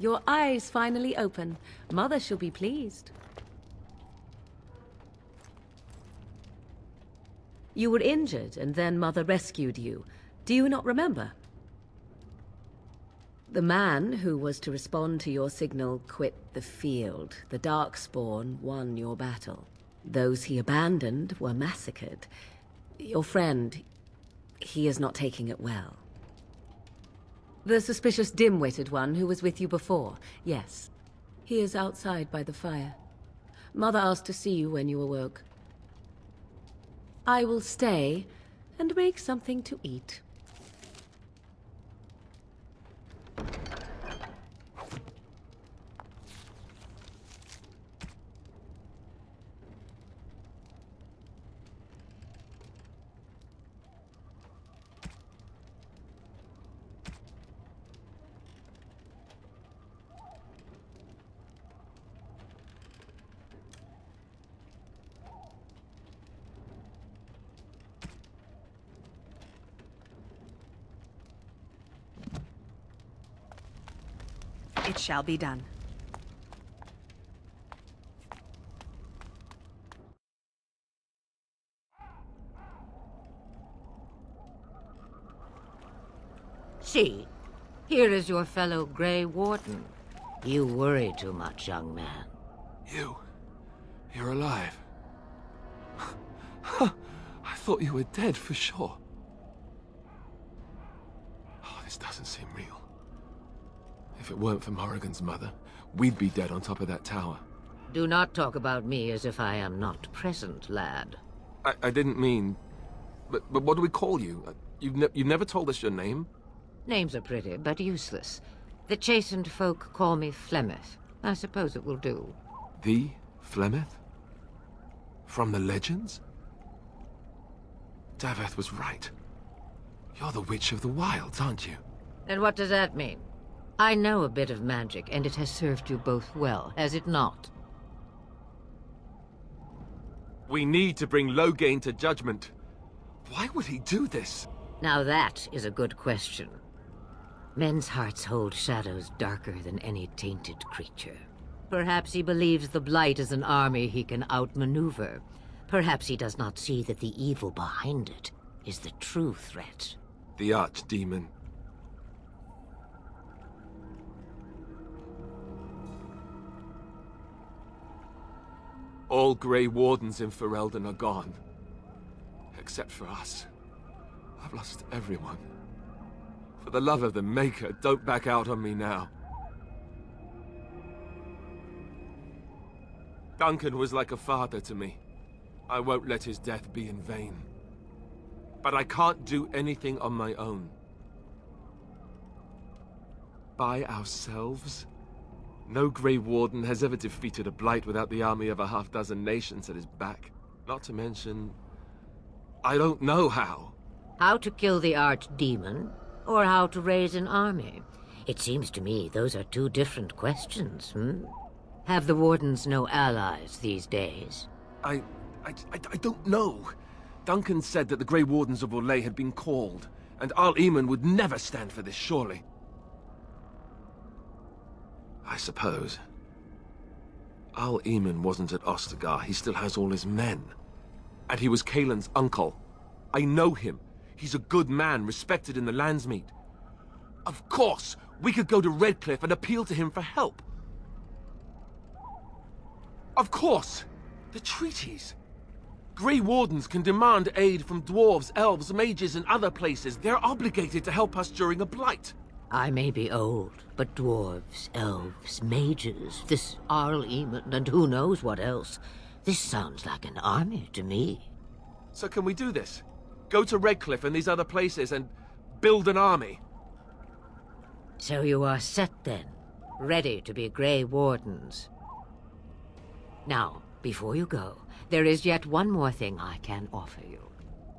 your eyes finally open. Mother shall be pleased. You were injured, and then Mother rescued you. Do you not remember? The man who was to respond to your signal quit the field. The Darkspawn won your battle. Those he abandoned were massacred. Your friend, he is not taking it well. The suspicious dim-witted one who was with you before, yes. He is outside by the fire. Mother asked to see you when you awoke. I will stay and make something to eat. It shall be done. See, here is your fellow Grey Warden. You worry too much, young man. You're alive. I thought you were dead for sure. Oh, this doesn't seem real. If it weren't for Morrigan's mother, we'd be dead on top of that tower. Do not talk about me as if I am not present, lad. I didn't mean... But what do we call you? You've never told us your name? Names are pretty, but useless. The chastened folk call me Flemeth. I suppose it will do. The Flemeth? From the legends? Daveth was right. You're the Witch of the Wilds, aren't you? And what does that mean? I know a bit of magic, and it has served you both well, has it not? We need to bring Loghain to judgment. Why would he do this? Now that is a good question. Men's hearts hold shadows darker than any tainted creature. Perhaps he believes the Blight is an army he can outmaneuver. Perhaps he does not see that the evil behind it is the true threat. The archdemon. All Grey Wardens in Ferelden are gone. Except for us. I've lost everyone. For the love of the Maker, don't back out on me now. Duncan was like a father to me. I won't let his death be in vain. But I can't do anything on my own. By ourselves? No Grey Warden has ever defeated a Blight without the army of a half-dozen nations at his back. Not to mention... I don't know how. How to kill the archdemon, or how to raise an army? It seems to me those are two different questions, Have the Wardens no allies these days? I don't know. Duncan said that the Grey Wardens of Orlais had been called, and Arl Eamon would never stand for this, surely. I suppose. Arl Eamon wasn't at Ostagar. He still has all his men. And he was Caelan's uncle. I know him. He's a good man, respected in the Landsmeet. Of course, we could go to Redcliffe and appeal to him for help. Of course! The treaties. Grey Wardens can demand aid from dwarves, elves, mages, and other places. They're obligated to help us during a blight. I may be old, but dwarves, elves, mages, this Arl Eamon, and who knows what else. This sounds like an army to me. So can we do this? Go to Redcliffe and these other places and build an army? So you are set then, ready to be Grey Wardens. Now, before you go, there is yet one more thing I can offer you.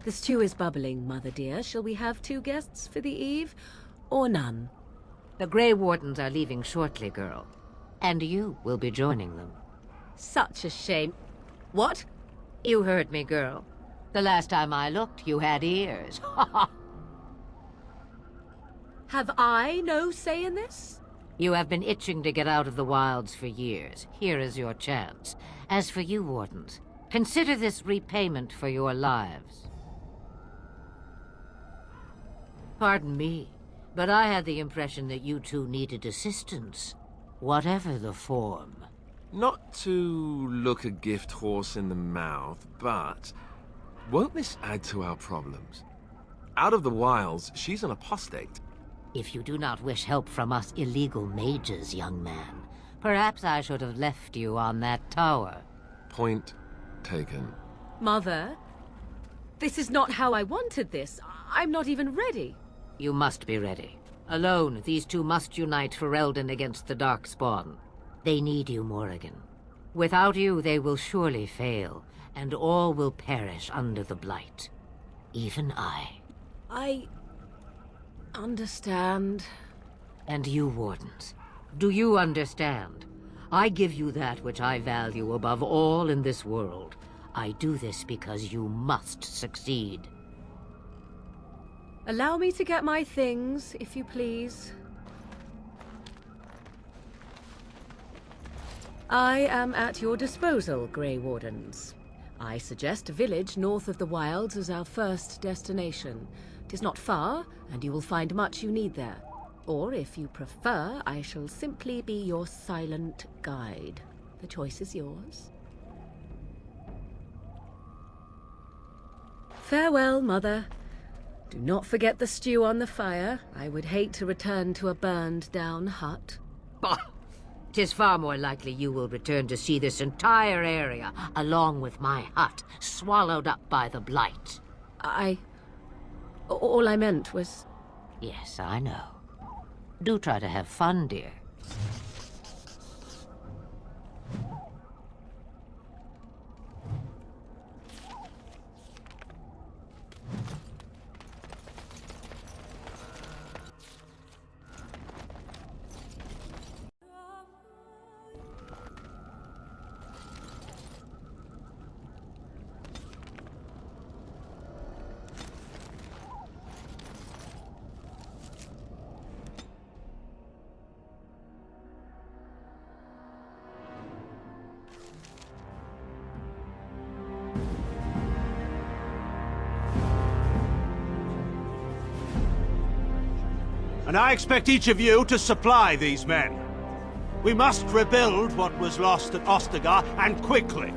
The stew is bubbling, Mother dear. Shall we have 2 guests for the eve, or none? The Grey Wardens are leaving shortly, girl. And you will be joining them. Such a shame. What? You heard me, girl. The last time I looked, you had ears. Have I no say in this? You have been itching to get out of the wilds for years. Here is your chance. As for you, Wardens, consider this repayment for your lives. Pardon me, but I had the impression that you two needed assistance, whatever the form. Not to look a gift horse in the mouth, but won't this add to our problems? Out of the wilds, she's an apostate. If you do not wish help from us illegal mages, young man, perhaps I should have left you on that tower. Point taken. Mother, this is not how I wanted this. I'm not even ready. You must be ready. Alone, these two must unite for Eldon against the Darkspawn. They need you, Morrigan. Without you, they will surely fail, and all will perish under the Blight. Even I. I understand. And you, Wardens, do you understand? I give you that which I value above all in this world. I do this because you must succeed. Allow me to get my things, if you please. I am at your disposal, Grey Wardens. I suggest a village north of the wilds as our first destination. 'Tis not far, and you will find much you need there. Or, if you prefer, I shall simply be your silent guide. The choice is yours. Farewell, Mother. Do not forget the stew on the fire. I would hate to return to a burned-down hut. Bah! 'Tis far more likely you will return to see this entire area, along with my hut, swallowed up by the Blight. All I meant was... Yes, I know. Do try to have fun, dear. And I expect each of you to supply these men. We must rebuild what was lost at Ostagar, and quickly.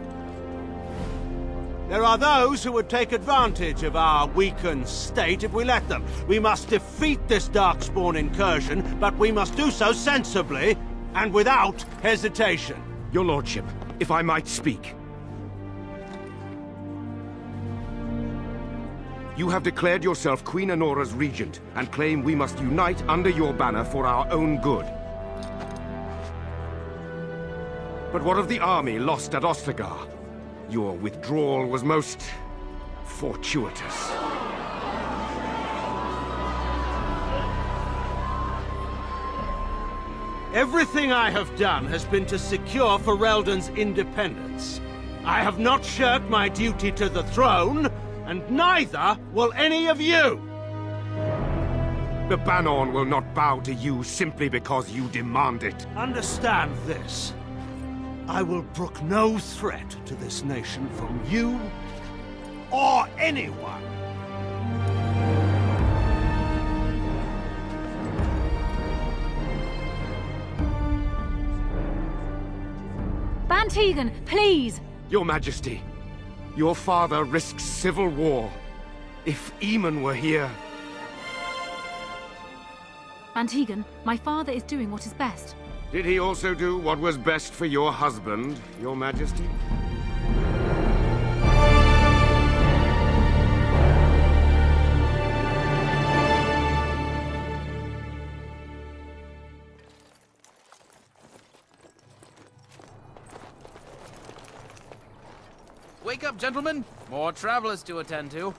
There are those who would take advantage of our weakened state if we let them. We must defeat this Darkspawn incursion, but we must do so sensibly and without hesitation. Your lordship, if I might speak. You have declared yourself Queen Honora's regent, and claim we must unite under your banner for our own good. But what of the army lost at Ostagar? Your withdrawal was most... fortuitous. Everything I have done has been to secure Ferelden's independence. I have not shirked my duty to the throne, and neither will any of you! The Banon will not bow to you simply because you demand it. Understand this. I will brook no threat to this nation from you or anyone. Bantegan, please! Your Majesty, your father risks civil war. If Eamon were here... Bantegan, my father is doing what is best. Did he also do what was best for your husband, Your Majesty? Wake up, gentlemen! More travelers to attend to.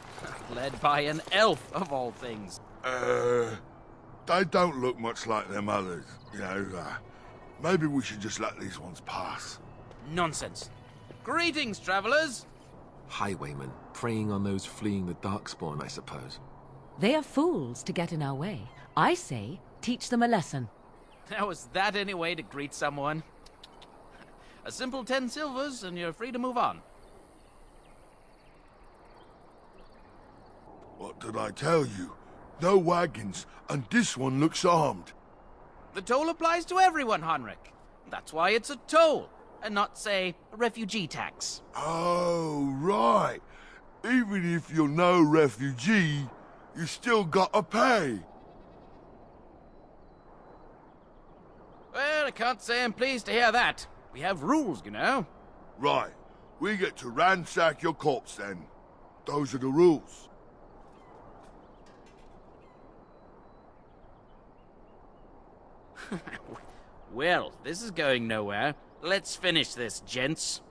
Led by an elf, of all things. They don't look much like them others, you know. Maybe we should just let these ones pass. Nonsense. Greetings, travelers! Highwaymen, preying on those fleeing the Darkspawn, I suppose. They are fools to get in our way. I say, teach them a lesson. Now, is that any way to greet someone? A simple 10 silvers, and you're free to move on. What did I tell you? No wagons, and this one looks armed. The toll applies to everyone, Heinrich. That's why it's a toll, and not, say, a refugee tax. Oh, right. Even if you're no refugee, you still gotta pay. Well, I can't say I'm pleased to hear that. We have rules, you know. Right. We get to ransack your corpse then. Those are the rules. Well, this is going nowhere. Let's finish this, gents.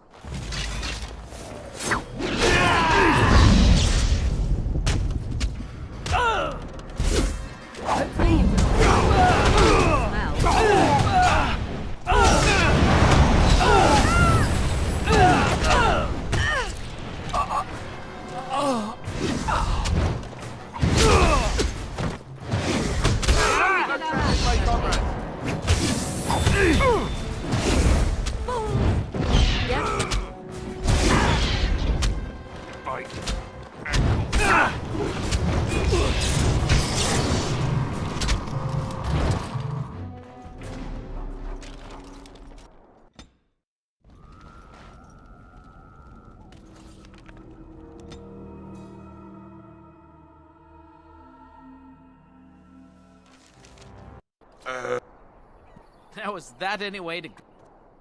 Now, is that any way to...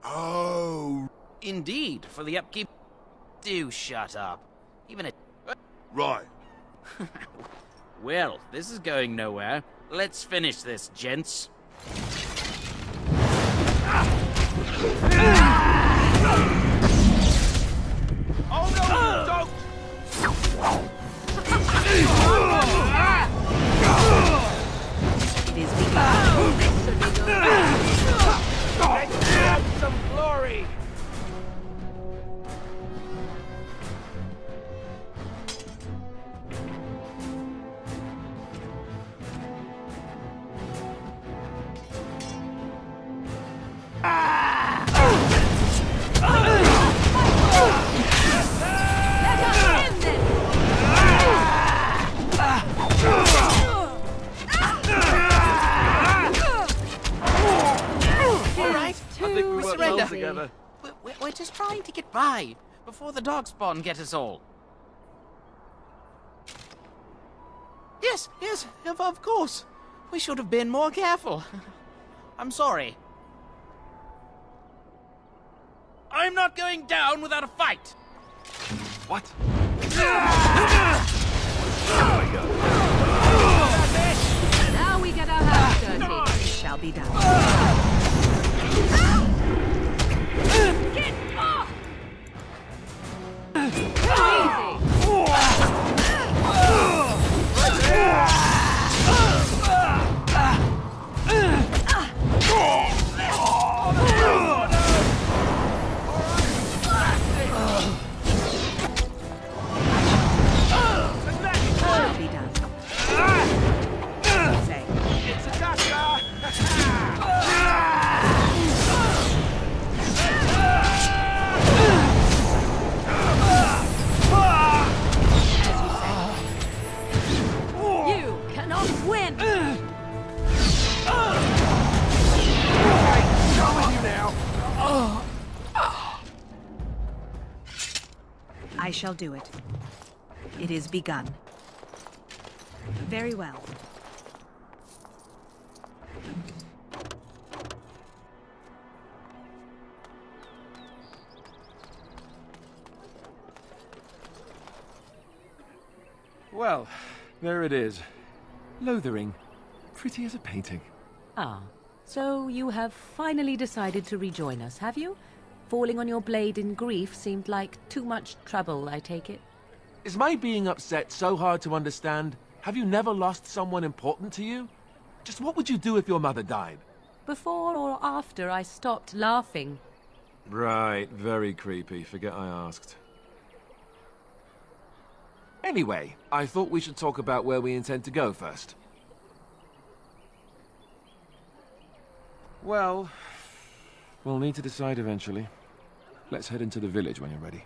Oh, Indeed, for the upkeep... Do shut up. Even a... right. Well, this is going nowhere. Let's finish this, gents. Oh no, don't! It is begun. Let's have some glory! Together. We're just trying to get by before the Darkspawn get us all. Yes, of course. We should have been more careful. I'm sorry. I'm not going down without a fight. What? Now we get our hands dirty. It shall be done. Get off! Shall be done. Say. It's a gotcha! You cannot win! I shall do it. It is begun. Very well. Well, there it is. Lothering. Pretty as a painting. Ah, so you have finally decided to rejoin us, have you? Falling on your blade in grief seemed like too much trouble, I take it. Is my being upset so hard to understand? Have you never lost someone important to you? Just what would you do if your mother died? Before or after I stopped laughing. Right, very creepy. Forget I asked. Anyway, I thought we should talk about where we intend to go first. Well, we'll need to decide eventually. Let's head into the village when you're ready.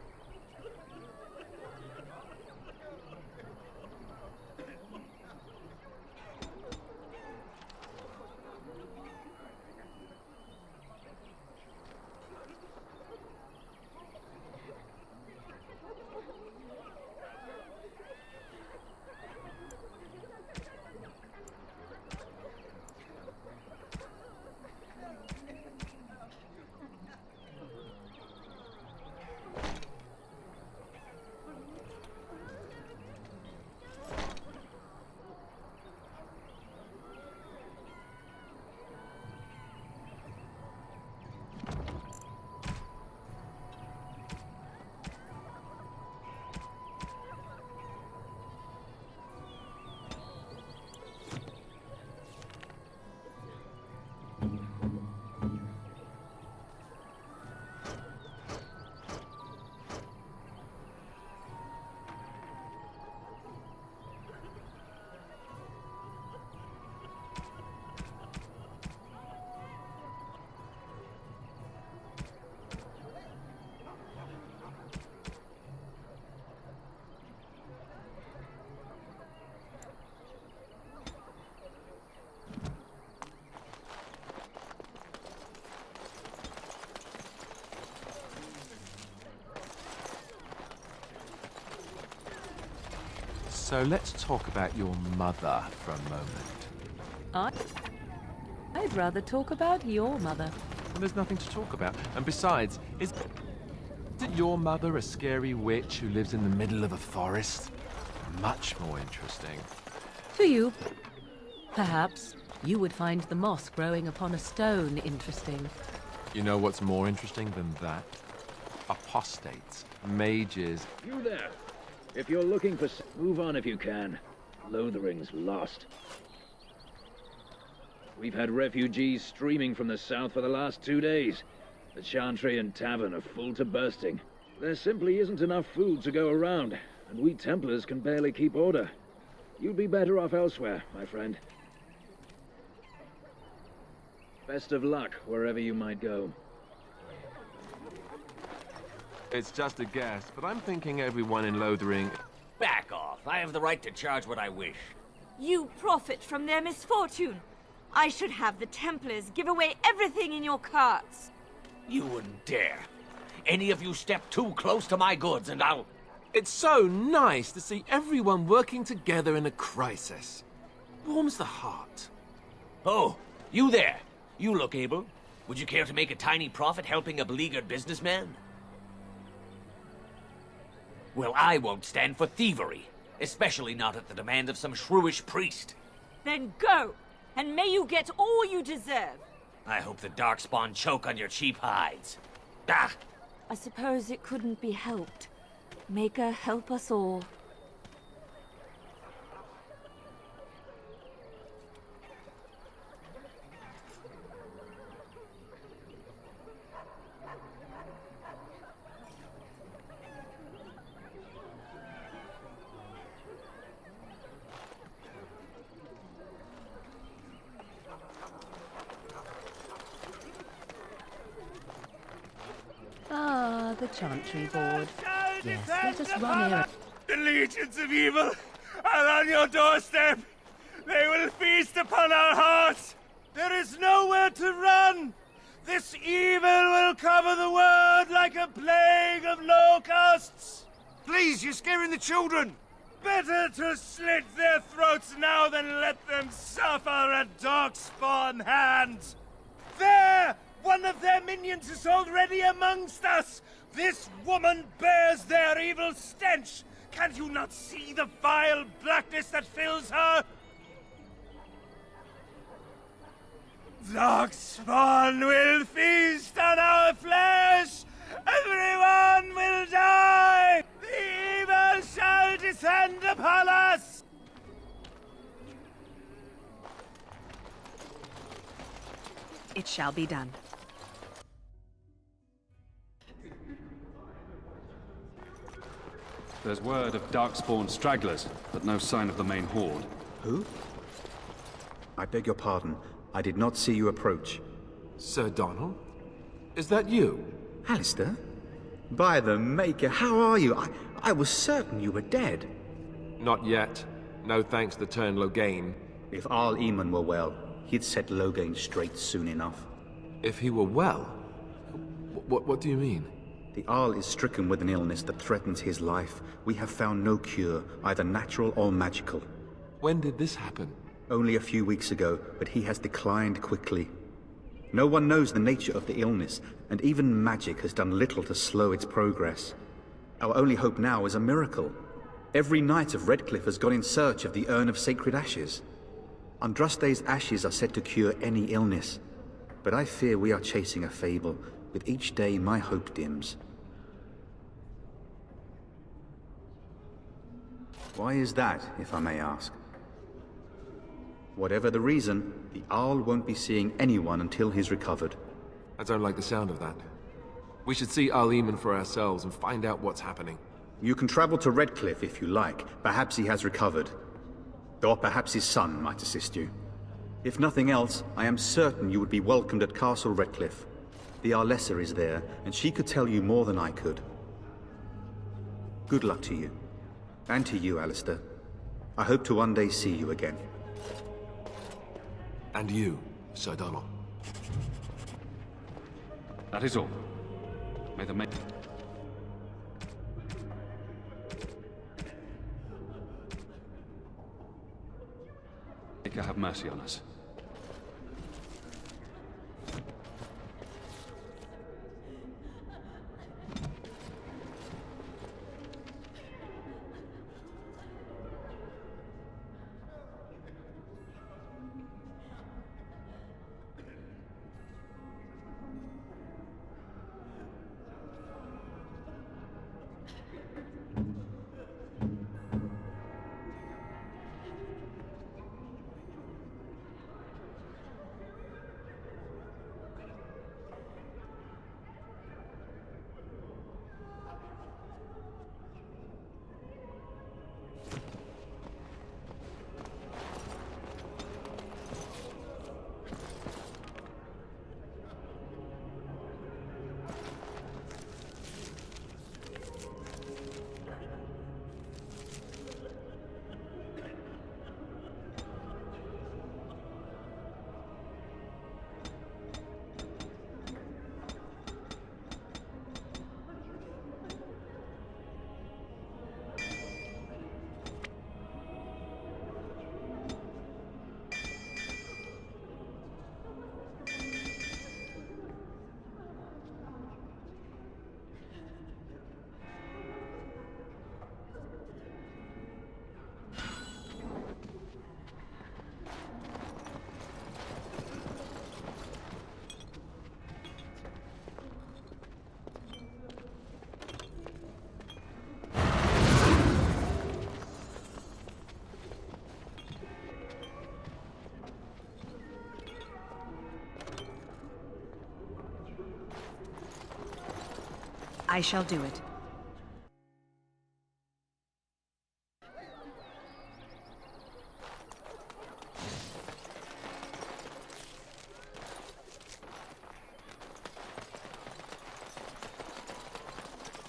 So let's talk about your mother for a moment. I'd rather talk about your mother. Well, there's nothing to talk about. And besides, isn't your mother a scary witch who lives in the middle of a forest? Much more interesting. To you, perhaps, you would find the moss growing upon a stone interesting. You know what's more interesting than that? Apostates, mages. You there! If you're looking for... Move on if you can. Lothering's lost. We've had refugees streaming from the south for the last 2 days. The Chantry and Tavern are full to bursting. There simply isn't enough food to go around, and we Templars can barely keep order. You'd be better off elsewhere, my friend. Best of luck, wherever you might go. It's just a guess, but I'm thinking everyone in Lothering... Back off. I have the right to charge what I wish. You profit from their misfortune. I should have the Templars give away everything in your carts. You wouldn't dare. Any of you step too close to my goods and I'll... It's so nice to see everyone working together in a crisis. Warms the heart. Oh, you there. You look able. Would you care to make a tiny profit helping a beleaguered businessman? Well, I won't stand for thievery, especially not at the demand of some shrewish priest. Then go, and may you get all you deserve. I hope the Darkspawn choke on your cheap hides. Ah! I suppose it couldn't be helped. Maker, help us all. Ah, the Chantry board. Yes, let us run here. The legions of evil are on your doorstep. They will feast upon our hearts. There is nowhere to run. This evil will cover the world like a plague of locusts. Please, you're scaring the children. Better to slit their throats now than let them suffer at Darkspawn hands. There! One of their minions is already amongst us! This woman bears their evil stench! Can you not see the vile blackness that fills her? Darkspawn will feast on our flesh! Everyone will die! The evil shall descend upon us! It shall be done. There's word of Darkspawn stragglers, but no sign of the main horde. Who? I beg your pardon. I did not see you approach. Sir Donald? Is that you? Alistair? By the Maker, how are you? I was certain you were dead. Not yet. No thanks to turn Loghain. If Arl Eamon were well, he'd set Loghain straight soon enough. If he were well? What do you mean? The Arl is stricken with an illness that threatens his life. We have found no cure, either natural or magical. When did this happen? Only a few weeks ago, but he has declined quickly. No one knows the nature of the illness, and even magic has done little to slow its progress. Our only hope now is a miracle. Every knight of Redcliffe has gone in search of the Urn of Sacred Ashes. Andraste's ashes are said to cure any illness, but I fear we are chasing a fable. With each day, my hope dims. Why is that, if I may ask? Whatever the reason, the Arl won't be seeing anyone until he's recovered. I don't like the sound of that. We should see Arl Eamon for ourselves and find out what's happening. You can travel to Redcliffe if you like. Perhaps he has recovered. Or perhaps his son might assist you. If nothing else, I am certain you would be welcomed at Castle Redcliffe. The Arlessa is there, and she could tell you more than I could. Good luck to you. And to you, Alistair. I hope to one day see you again. And you, Sir Donald. That is all. May the Maker have mercy on us. I shall do it.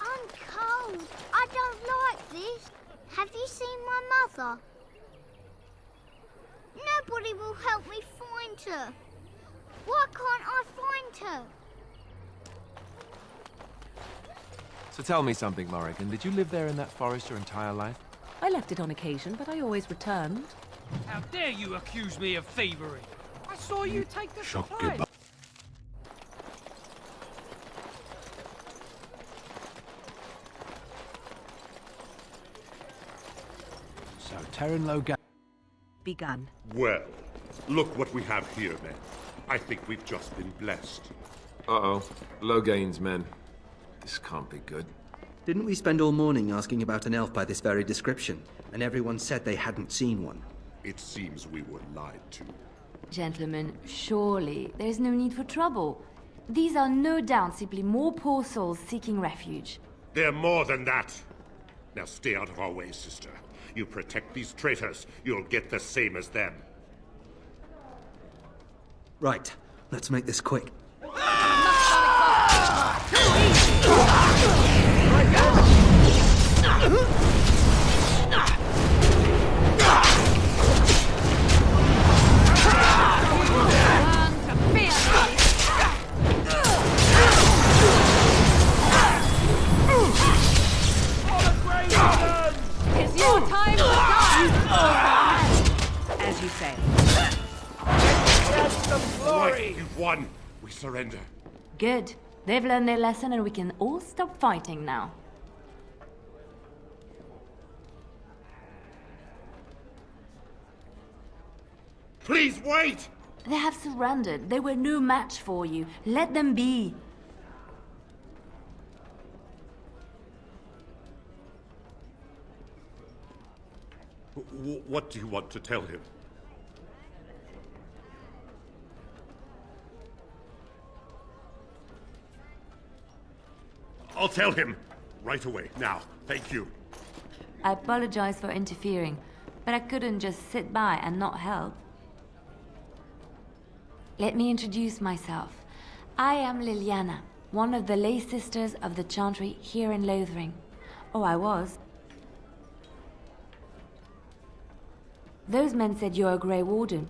I'm cold. I don't like this. Have you seen my mother? Nobody will help me find her. Why can't I find her? So tell me something, Morrigan. Did you live there in that forest your entire life? I left it on occasion, but I always returned. How dare you accuse me of thievery? I saw you take the supplies. So, Terran Loghain... Begun. Well, look what we have here, men. I think we've just been blessed. Uh-oh. Loghain's men. This can't be good. Didn't we spend all morning asking about an elf by this very description? And everyone said they hadn't seen one. It seems we were lied to. Gentlemen, surely there is no need for trouble. These are no doubt simply more poor souls seeking refuge. They're more than that. Now stay out of our way, sister. You protect these traitors, you'll get the same as them. Right. Let's make this quick. It's your time to shine! As you say. Right, you've won. We surrender. Good. They've learned their lesson and we can all stop fighting now. Please wait! They have surrendered. They were no match for you. Let them be. What do you want to tell him? I'll tell him right away, now. Thank you. I apologize for interfering, but I couldn't just sit by and not help. Let me introduce myself. I am Leliana, one of the lay sisters of the Chantry here in Lothering. Oh, I was. Those men said you're a Grey Warden.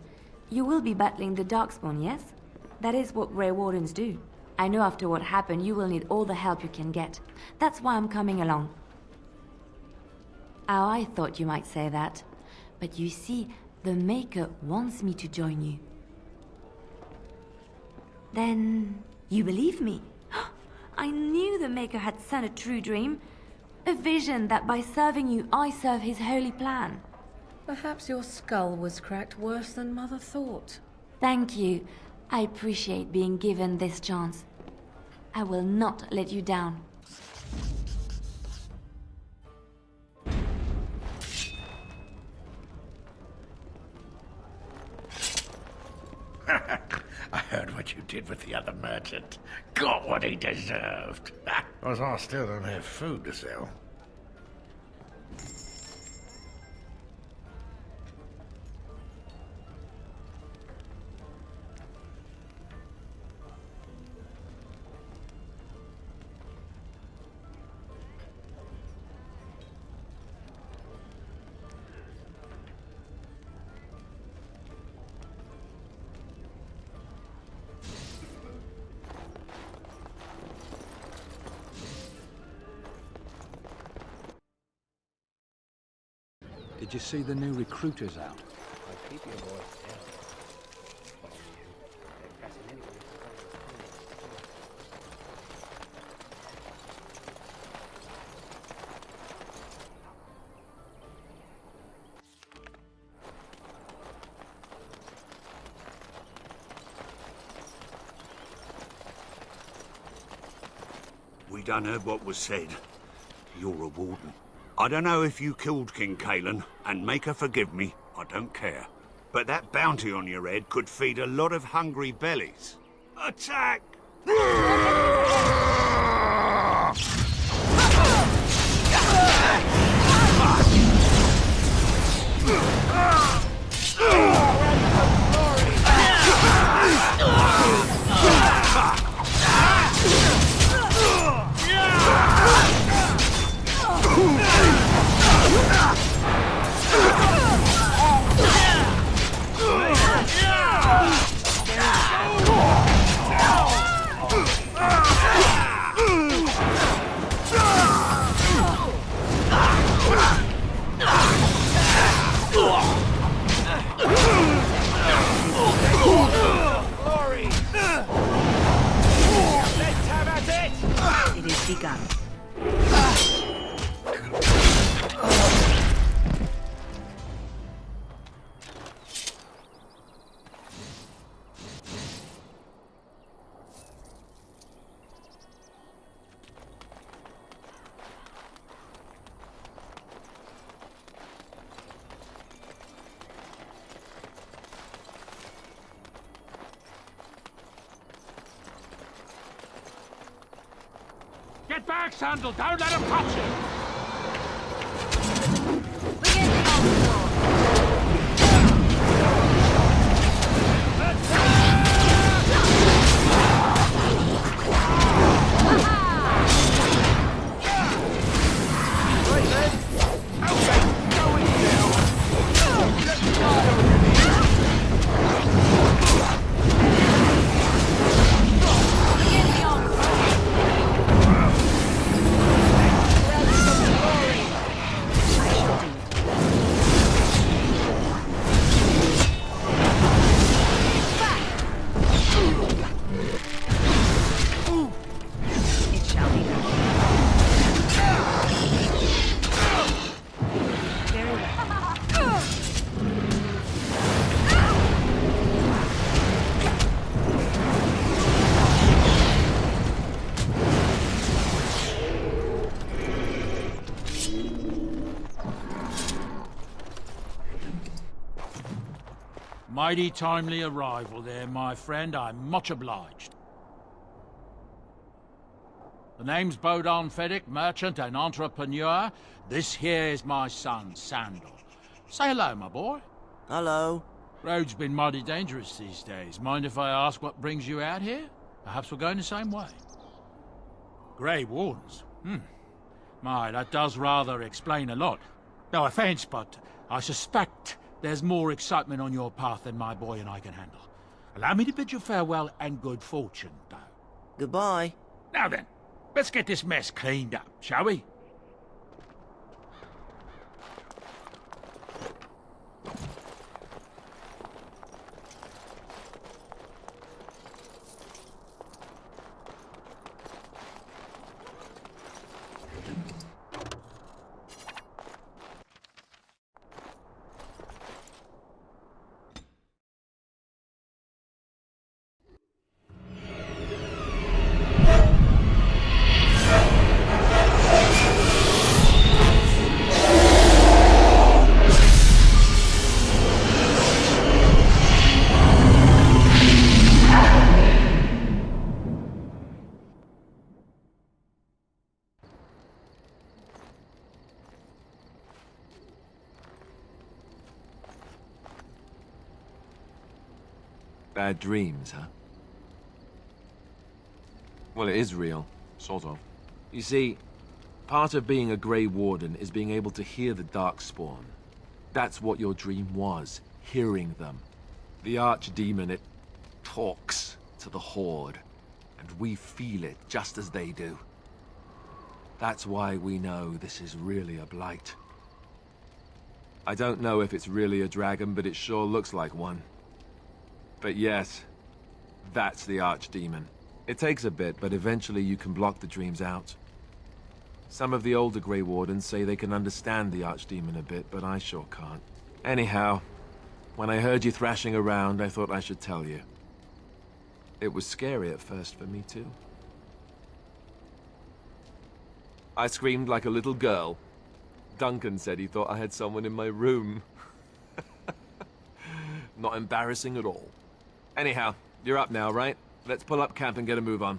You will be battling the Darkspawn, yes? That is what Grey Wardens do. I know after what happened, you will need all the help you can get. That's why I'm coming along. Oh, I thought you might say that. But you see, the Maker wants me to join you. Then, you believe me? I knew the Maker had sent a true dream. A vision that by serving you, I serve his holy plan. Perhaps your skull was cracked worse than Mother thought. Thank you. I appreciate being given this chance. I will not let you down. I heard what you did with the other merchant. Got what he deserved. Because I still don't have food to sell. Did you see the new recruiters out? Keep your voice down. We done heard what was said. You're a warden. I don't know if you killed King Kalen, and make her forgive me, I don't care. But that bounty on your head could feed a lot of hungry bellies. Attack! It is begun. Get back, Sandal! Don't let him touch you! Mighty timely arrival there, my friend. I'm much obliged. The name's Bodon Feddick, merchant and entrepreneur. This here is my son, Sandal. Say hello, my boy. Hello. Road's been mighty dangerous these days. Mind if I ask what brings you out here? Perhaps we're going the same way. Grey Wardens? My, that does rather explain a lot. No offense, but I suspect there's more excitement on your path than my boy and I can handle. Allow me to bid you farewell and good fortune, though. Goodbye. Now then, let's get this mess cleaned up, shall we? Bad dreams, huh? Well, it is real, sort of. You see, part of being a Grey Warden is being able to hear the Darkspawn. That's what your dream was, hearing them. The archdemon, it talks to the Horde, and we feel it just as they do. That's why we know this is really a blight. I don't know if it's really a dragon, but it sure looks like one. But yes, that's the archdemon. It takes a bit, but eventually you can block the dreams out. Some of the older Grey Wardens say they can understand the archdemon a bit, but I sure can't. Anyhow, when I heard you thrashing around, I thought I should tell you. It was scary at first for me too. I screamed like a little girl. Duncan said he thought I had someone in my room. Not embarrassing at all. Anyhow, you're up now, right? Let's pull up camp and get a move on.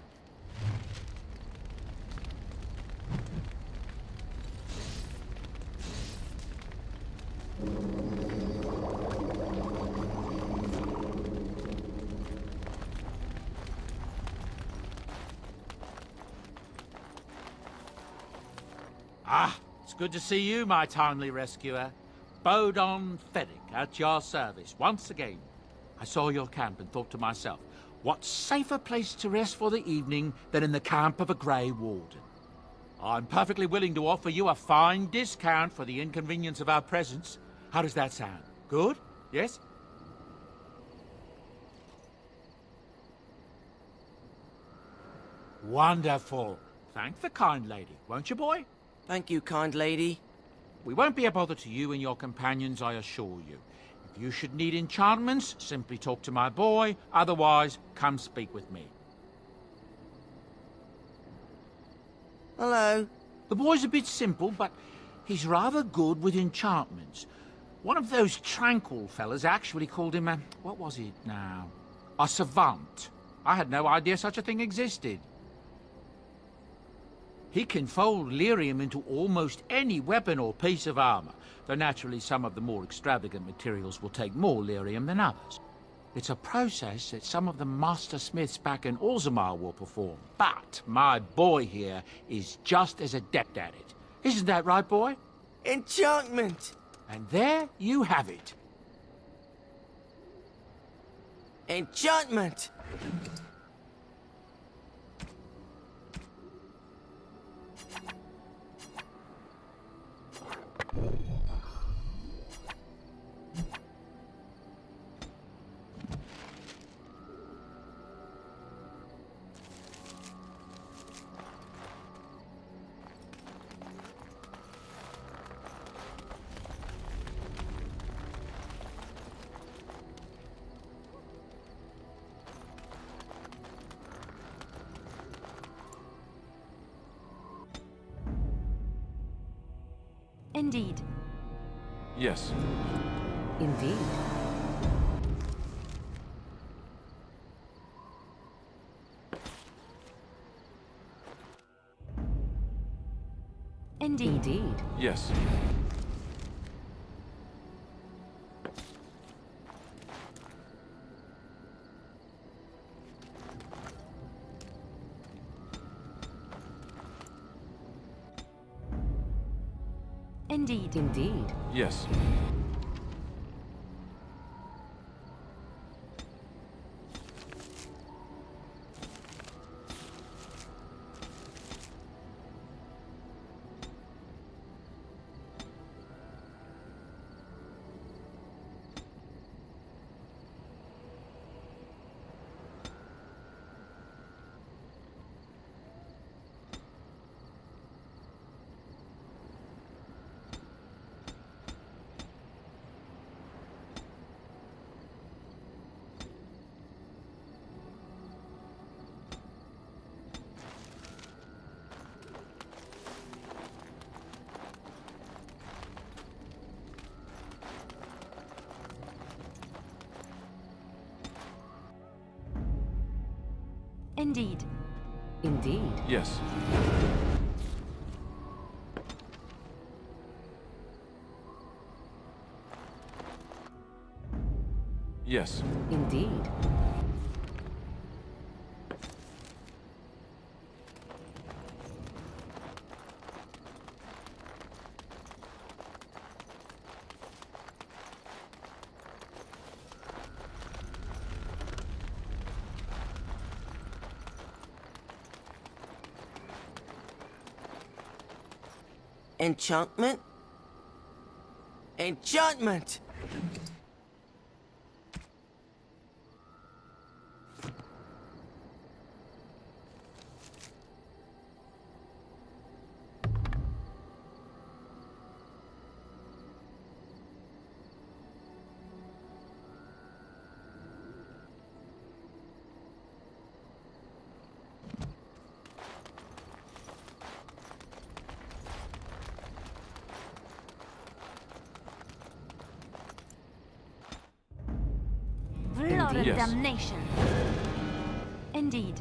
Ah, it's good to see you, my timely rescuer. Bodon Feddick, at your service, once again. I saw your camp and thought to myself, what safer place to rest for the evening than in the camp of a Grey Warden? I'm perfectly willing to offer you a fine discount for the inconvenience of our presence. How does that sound? Good? Yes? Wonderful. Thank the kind lady, won't you, boy? Thank you, kind lady. We won't be a bother to you and your companions, I assure you. If you should need enchantments, simply talk to my boy. Otherwise, come speak with me. Hello. The boy's a bit simple, but he's rather good with enchantments. One of those tranquil fellas actually called him a... what was it now? A savant. I had no idea such a thing existed. He can fold lyrium into almost any weapon or piece of armor, though naturally some of the more extravagant materials will take more lyrium than others. It's a process that some of the master smiths back in Orzammar will perform, but my boy here is just as adept at it. Isn't that right, boy? Enchantment! And there you have it. Enchantment! Indeed. Yes. Indeed. Indeed. Yes. Indeed. Yes. Indeed. Yes. Yes. Indeed. Enchantment? Enchantment! Blood and Yes. damnation. Indeed.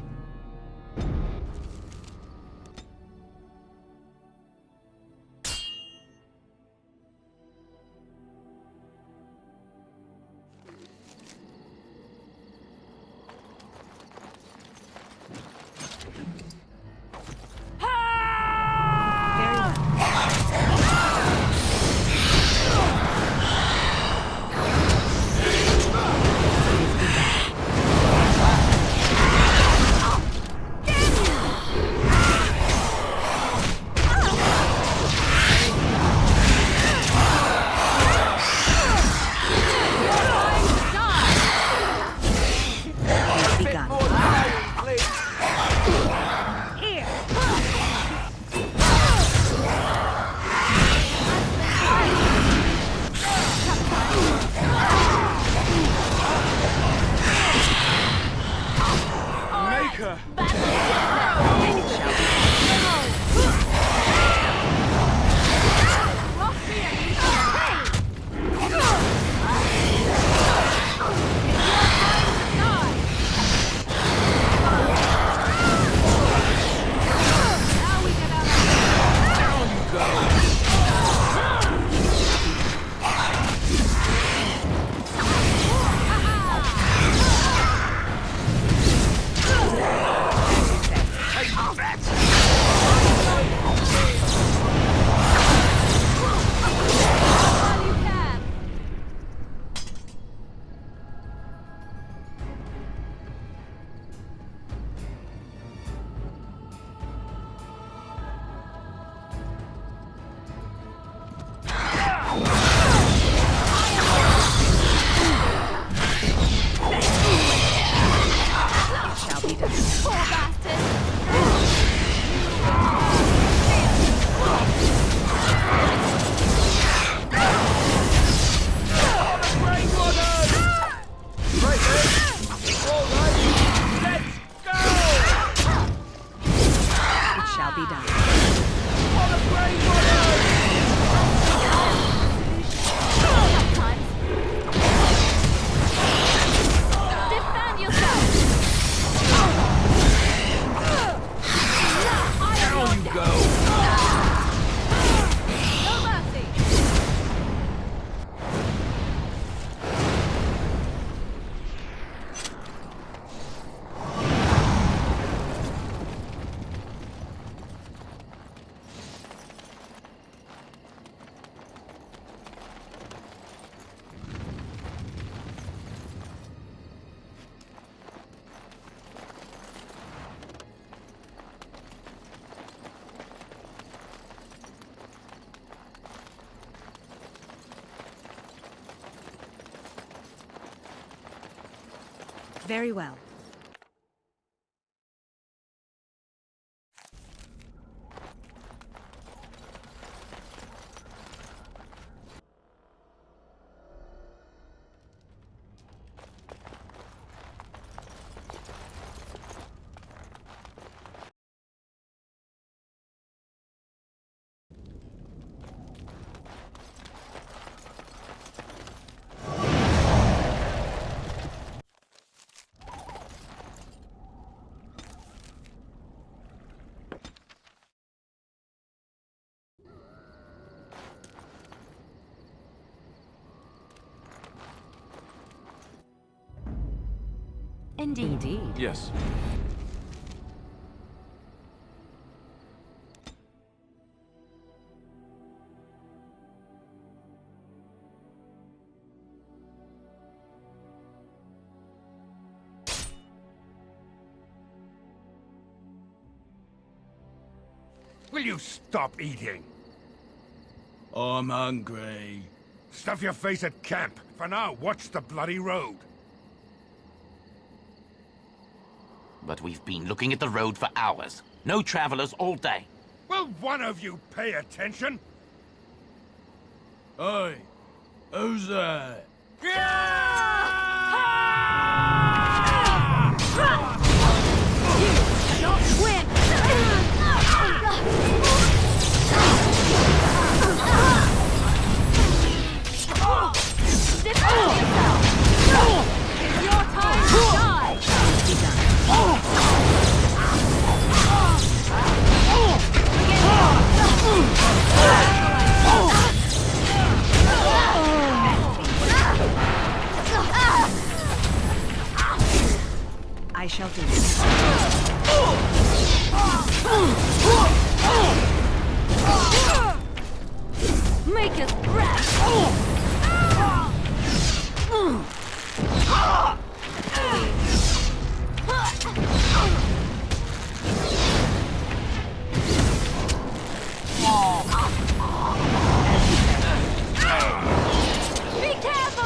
Very well. Indeed. Yes. Will you stop eating? I'm hungry. Stuff your face at camp. For now, watch the bloody road. But we've been looking at the road for hours. No travelers all day. Will one of you pay attention? Hey, who's that? Don't quit! It's your time to die! I shall do it. Make us breath! Be careful!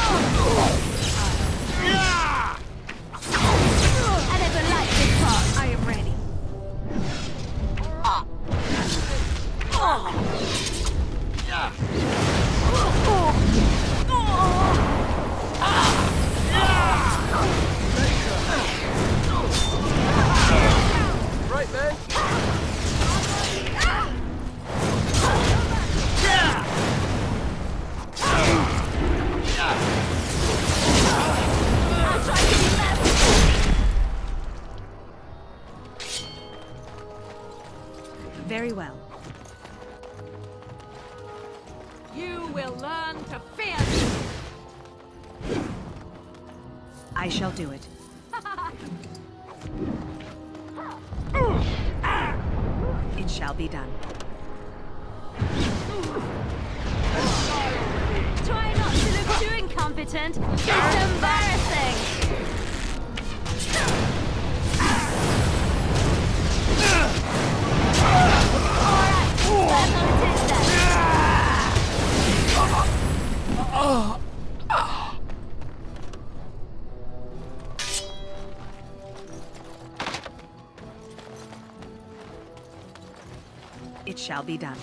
I never liked this part. I am ready. Right, man. I'll try to be less. Very well. You will learn to fear me. I shall do it. It shall be done. Try not to look too incompetent. It's embarrassing. It shall be done.